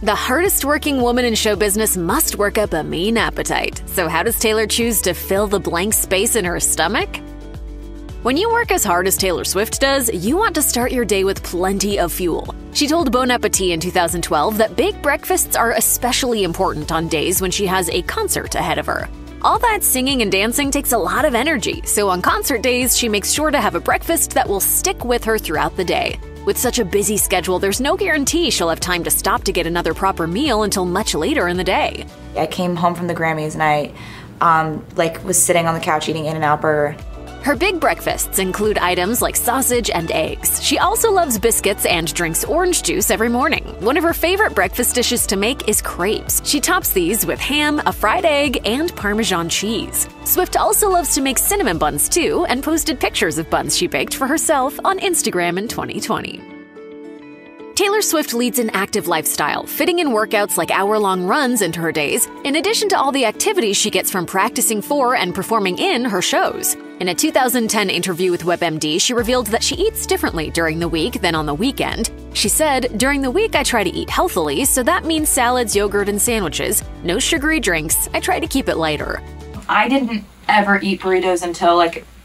The hardest working woman in show business must work up a mean appetite. So how does Taylor choose to fill the blank space in her stomach? When you work as hard as Taylor Swift does, you want to start your day with plenty of fuel. She told Bon Appetit in 2012 that big breakfasts are especially important on days when she has a concert ahead of her. All that singing and dancing takes a lot of energy, so on concert days, she makes sure to have a breakfast that will stick with her throughout the day. With such a busy schedule, there's no guarantee she'll have time to stop to get another proper meal until much later in the day. I came home from the Grammys and I was sitting on the couch eating In-N-Out burger. Her big breakfasts include items like sausage and eggs. She also loves biscuits and drinks orange juice every morning. One of her favorite breakfast dishes to make is crepes. She tops these with ham, a fried egg, and Parmesan cheese. Swift also loves to make cinnamon buns too, and posted pictures of buns she baked for herself on Instagram in 2020. Taylor Swift leads an active lifestyle, fitting in workouts like hour-long runs into her days, in addition to all the activities she gets from practicing for and performing in her shows. In a 2010 interview with WebMD, she revealed that she eats differently during the week than on the weekend. She said, "During the week I try to eat healthily, so that means salads, yogurt, and sandwiches. No sugary drinks. I try to keep it lighter." I didn't ever eat burritos until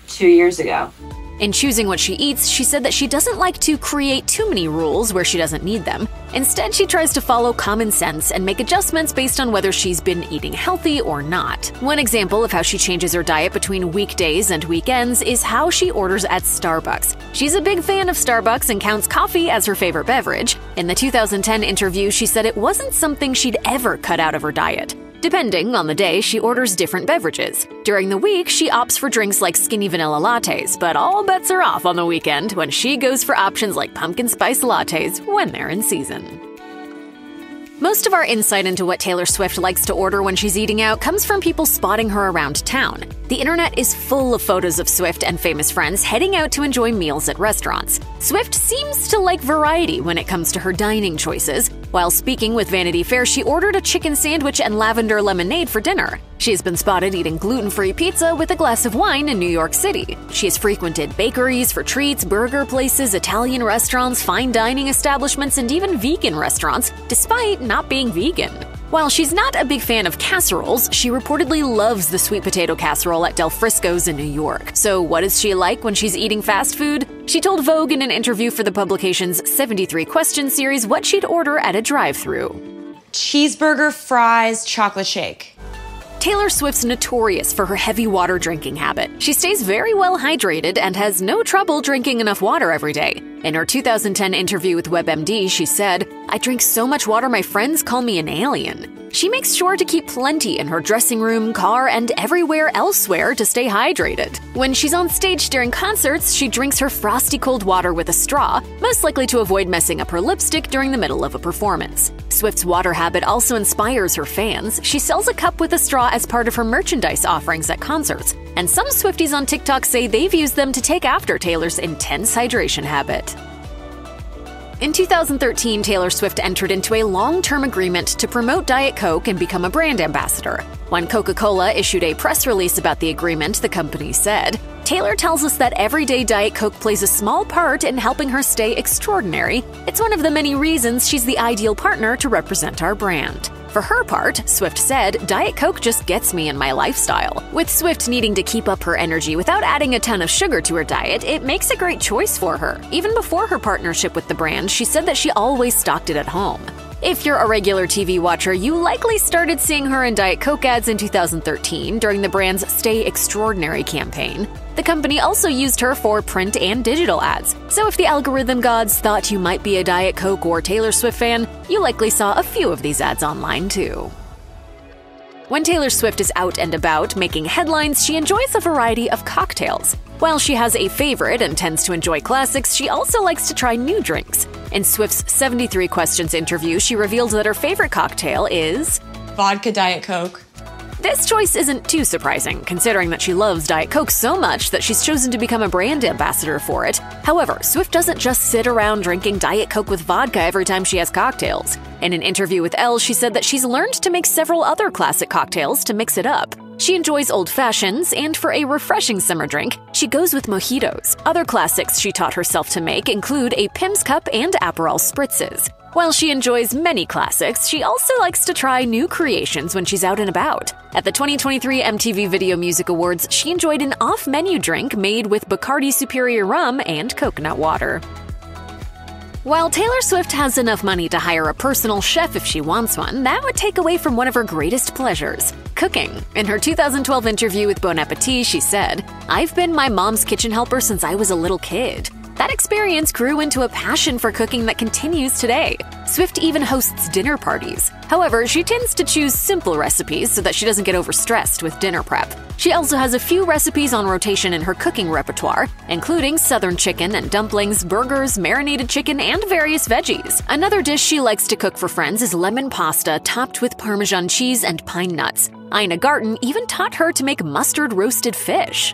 2 years ago. In choosing what she eats, she said that she doesn't like to create too many rules where she doesn't need them. Instead, she tries to follow common sense and make adjustments based on whether she's been eating healthy or not. One example of how she changes her diet between weekdays and weekends is how she orders at Starbucks. She's a big fan of Starbucks and counts coffee as her favorite beverage. In the 2010 interview, she said it wasn't something she'd ever cut out of her diet. Depending on the day, she orders different beverages. During the week, she opts for drinks like skinny vanilla lattes, but all bets are off on the weekend when she goes for options like pumpkin spice lattes when they're in season. Most of our insight into what Taylor Swift likes to order when she's eating out comes from people spotting her around town. The internet is full of photos of Swift and famous friends heading out to enjoy meals at restaurants. Swift seems to like variety when it comes to her dining choices. While speaking with Vanity Fair, she ordered a chicken sandwich and lavender lemonade for dinner. She has been spotted eating gluten-free pizza with a glass of wine in New York City. She has frequented bakeries for treats, burger places, Italian restaurants, fine dining establishments, and even vegan restaurants, despite not being vegan. While she's not a big fan of casseroles, she reportedly loves the sweet potato casserole at Del Frisco's in New York. So what is she like when she's eating fast food? She told Vogue in an interview for the publication's 73 Question series what she'd order at a drive-thru. Cheeseburger, fries, chocolate shake. Taylor Swift's notorious for her heavy water drinking habit. She stays very well hydrated and has no trouble drinking enough water every day. In her 2010 interview with WebMD, she said, "I drink so much water my friends call me an alien." She makes sure to keep plenty in her dressing room, car, and everywhere elsewhere to stay hydrated. When she's on stage during concerts, she drinks her frosty cold water with a straw, most likely to avoid messing up her lipstick during the middle of a performance. Swift's water habit also inspires her fans. She sells a cup with a straw as part of her merchandise offerings at concerts, and some Swifties on TikTok say they've used them to take after Taylor's intense hydration habit. In 2013, Taylor Swift entered into a long-term agreement to promote Diet Coke and become a brand ambassador. When Coca-Cola issued a press release about the agreement, the company said, "Taylor tells us that everyday Diet Coke plays a small part in helping her stay extraordinary. It's one of the many reasons she's the ideal partner to represent our brand." For her part, Swift said, "Diet Coke just gets me in my lifestyle." With Swift needing to keep up her energy without adding a ton of sugar to her diet, it makes a great choice for her. Even before her partnership with the brand, she said that she always stocked it at home. If you're a regular TV watcher, you likely started seeing her in Diet Coke ads in 2013 during the brand's Stay Extraordinary campaign. The company also used her for print and digital ads, so if the algorithm gods thought you might be a Diet Coke or Taylor Swift fan, you likely saw a few of these ads online too. When Taylor Swift is out and about making headlines, she enjoys a variety of cocktails. While she has a favorite and tends to enjoy classics, she also likes to try new drinks. In Swift's 73 Questions interview, she revealed that her favorite cocktail is Vodka Diet Coke. This choice isn't too surprising, considering that she loves Diet Coke so much that she's chosen to become a brand ambassador for it. However, Swift doesn't just sit around drinking Diet Coke with vodka every time she has cocktails. In an interview with Elle, she said that she's learned to make several other classic cocktails to mix it up. She enjoys old fashions, and for a refreshing summer drink, she goes with mojitos. Other classics she taught herself to make include a Pim's Cup and Aperol spritzes. While she enjoys many classics, she also likes to try new creations when she's out and about. At the 2023 MTV Video Music Awards, she enjoyed an off-menu drink made with Bacardi Superior rum and coconut water. While Taylor Swift has enough money to hire a personal chef if she wants one, that would take away from one of her greatest pleasures, cooking. In her 2012 interview with Bon Appetit, she said, "I've been my mom's kitchen helper since I was a little kid. That experience grew into a passion for cooking that continues today." Swift even hosts dinner parties. However, she tends to choose simple recipes so that she doesn't get overstressed with dinner prep. She also has a few recipes on rotation in her cooking repertoire, including southern chicken and dumplings, burgers, marinated chicken, and various veggies. Another dish she likes to cook for friends is lemon pasta topped with Parmesan cheese and pine nuts. Ina Garten even taught her to make mustard roasted fish.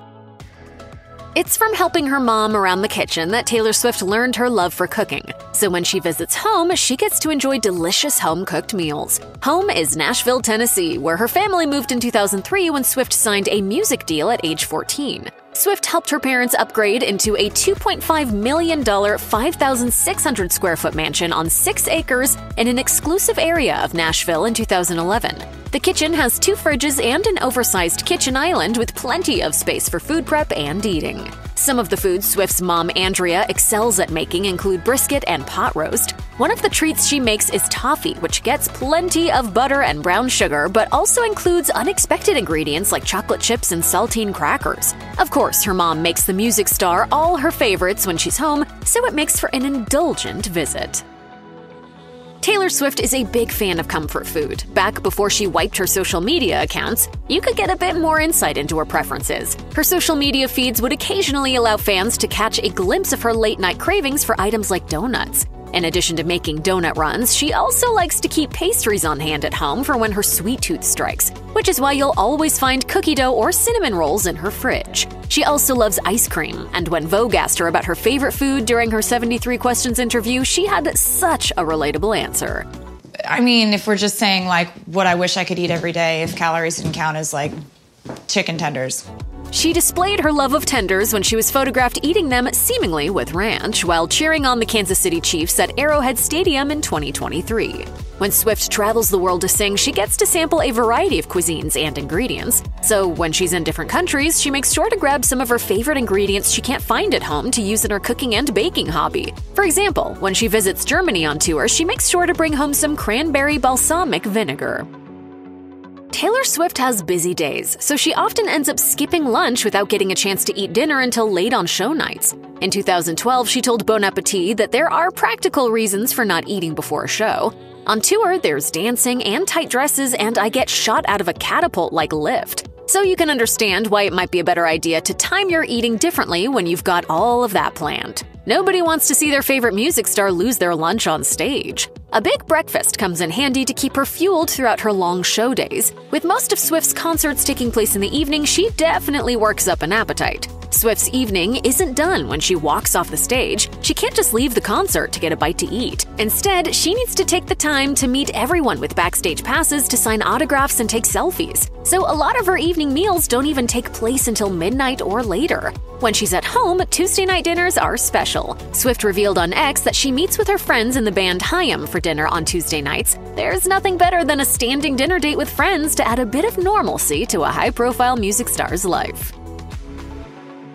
It's from helping her mom around the kitchen that Taylor Swift learned her love for cooking. So when she visits home, she gets to enjoy delicious home-cooked meals. Home is Nashville, Tennessee, where her family moved in 2003 when Swift signed a music deal at age 14. Swift helped her parents upgrade into a $2.5 million, 5,600 square foot mansion on 6 acres in an exclusive area of Nashville in 2011. The kitchen has 2 fridges and an oversized kitchen island with plenty of space for food prep and eating. Some of the foods Swift's mom, Andrea, excels at making include brisket and pot roast. One of the treats she makes is toffee, which gets plenty of butter and brown sugar, but also includes unexpected ingredients like chocolate chips and saltine crackers. Of course, her mom makes the music star all her favorites when she's home, so it makes for an indulgent visit. Taylor Swift is a big fan of comfort food. Back before she wiped her social media accounts, you could get a bit more insight into her preferences. Her social media feeds would occasionally allow fans to catch a glimpse of her late-night cravings for items like donuts. In addition to making donut runs, she also likes to keep pastries on hand at home for when her sweet tooth strikes, which is why you'll always find cookie dough or cinnamon rolls in her fridge. She also loves ice cream, and when Vogue asked her about her favorite food during her 73 Questions interview, she had such a relatable answer. I mean, if we're just saying, like, what I wish I could eat every day if calories didn't count, as like, chicken tenders. She displayed her love of tenders when she was photographed eating them seemingly with ranch while cheering on the Kansas City Chiefs at Arrowhead Stadium in 2023. When Swift travels the world to sing, she gets to sample a variety of cuisines and ingredients. So when she's in different countries, she makes sure to grab some of her favorite ingredients she can't find at home to use in her cooking and baking hobby. For example, when she visits Germany on tour, she makes sure to bring home some cranberry balsamic vinegar. Taylor Swift has busy days, so she often ends up skipping lunch without getting a chance to eat dinner until late on show nights. In 2012, she told Bon Appetit that there are practical reasons for not eating before a show. On tour, there's dancing and tight dresses, and I get shot out of a catapult-like lift. So you can understand why it might be a better idea to time your eating differently when you've got all of that planned. Nobody wants to see their favorite music star lose their lunch on stage. A big breakfast comes in handy to keep her fueled throughout her long show days. With most of Swift's concerts taking place in the evening, she definitely works up an appetite. Swift's evening isn't done when she walks off the stage. She can't just leave the concert to get a bite to eat. Instead, she needs to take the time to meet everyone with backstage passes to sign autographs and take selfies. So a lot of her evening meals don't even take place until midnight or later. When she's at home, Tuesday night dinners are special. Swift revealed on X that she meets with her friends in the band Haim for dinner on Tuesday nights. There's nothing better than a standing dinner date with friends to add a bit of normalcy to a high-profile music star's life.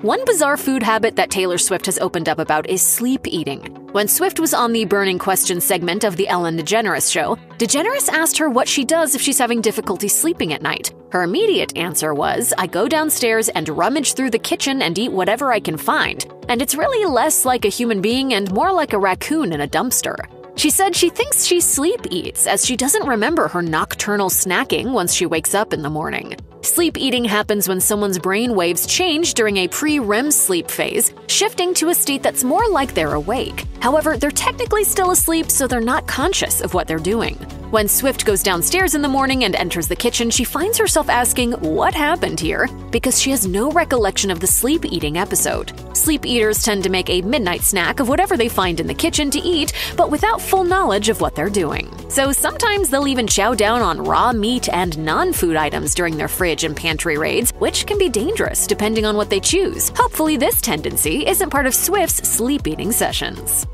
One bizarre food habit that Taylor Swift has opened up about is sleep eating. When Swift was on the Burning Questions segment of the Ellen DeGeneres show, DeGeneres asked her what she does if she's having difficulty sleeping at night. Her immediate answer was, "I go downstairs and rummage through the kitchen and eat whatever I can find. And it's really less like a human being and more like a raccoon in a dumpster." She said she thinks she sleep eats as she doesn't remember her nocturnal snacking once she wakes up in the morning. Sleep eating happens when someone's brain waves change during a pre-REM sleep phase, shifting to a state that's more like they're awake. However, they're technically still asleep, so they're not conscious of what they're doing. When Swift goes downstairs in the morning and enters the kitchen, she finds herself asking, "What happened here?" because she has no recollection of the sleep eating episode. Sleep eaters tend to make a midnight snack of whatever they find in the kitchen to eat, but without full knowledge of what they're doing. So sometimes they'll even chow down on raw meat and non-food items during their fridge and pantry raids, which can be dangerous depending on what they choose. Hopefully this tendency isn't part of Swift's sleep eating sessions.